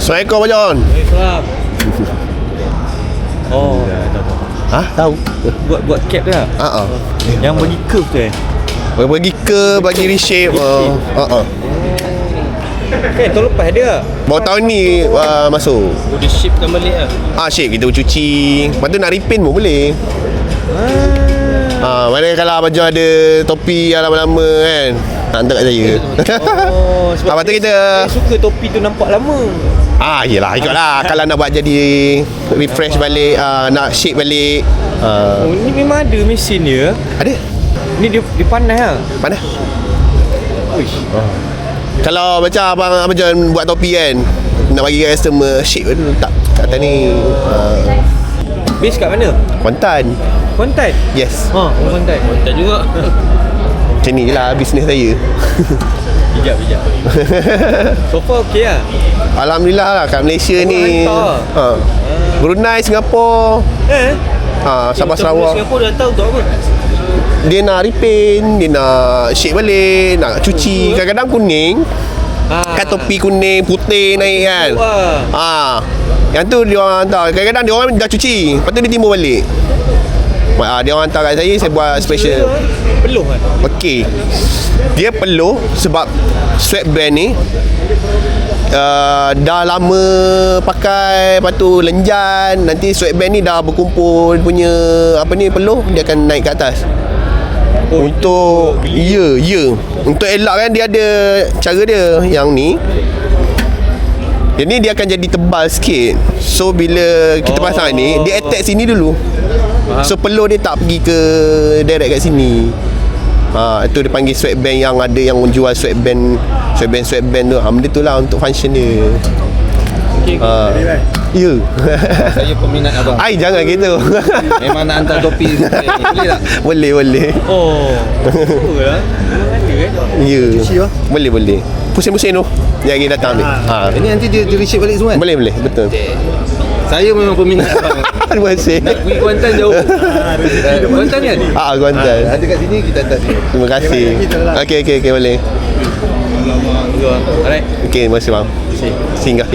Assalamualaikum Abang John. Salam. Oh. Ha? Tahu? Buat cap tu tak? Yang bagi curve tu Bagi ke, bagi reshape. Kan tahun lepas dia. Baru tahun ni masuk. Dia shapekan balik lah. Shape kita cuci. Lepas tu nak repaint pun boleh. Mana kalau Abang John ada topi yang lama-lama kan, nak hantar kat saya. Sebab Lepas tu kita suka topi tu nampak lama. Yelah, ikutlah. Kalau nak buat jadi refresh balik, nak shape balik. Oh, ni memang ada mesin dia. Ada? Ni dia panas lah. Mana? Uish. Kalau macam Abang John buat topi kan, nak bagi customer shape tu letak kat atas ni. Base kat mana? Kuantan. Kuantan? Yes. Kuantan. Kuantan juga. Macam ni je lah bisnes saya. Bijak. So far okey lah. Alhamdulillah lah kat Malaysia ni. Brunei, Singapura, Sabah Sarawak. Singapura dah tahu untuk apa? Dia nak repaint, dia nak shape balik, nak cuci. Kadang-kadang kuning. Kan topi kuning, putih naik kan. Yang tu dia orang hantar. Kadang-kadang dia orang dah cuci, lepas tu dia timbul balik. Dia orang hantar kat saya buat special. Peluh kan? Okey. Dia peluh sebab sweatband ni dah lama pakai, lepas tu lenjan. Nanti sweatband ni dah berkumpul punya peluh, dia akan naik ke atas. Untuk untuk elakkan dia ada cara dia yang ni. Jadi dia akan jadi tebal sikit. So bila kita pasang ni, dia attack sini dulu. So peluh dia tak pergi ke direct kat sini. Itu dia panggil sweatband, yang ada yang jual sweatband tu. Benda tu lah untuk function dia. Ya. Saya peminat abang. Jangan gitu. Memang nak hantar topi. Boleh tak? Boleh. Betul lah. Ya. Boleh. Pusing-pusing tu yang lagi datang ni. Ini nanti dia reshape balik semua kan? Boleh, betul. Saya memang peminat abang. Terima kasih. Nak pergi Kuantan jauh. Kuantan kan? Kuantan. Ada kat sini, kita hantar sini. Terima kasih. Okey, boleh. Alright. Okey, terima kasih bang. Singgah.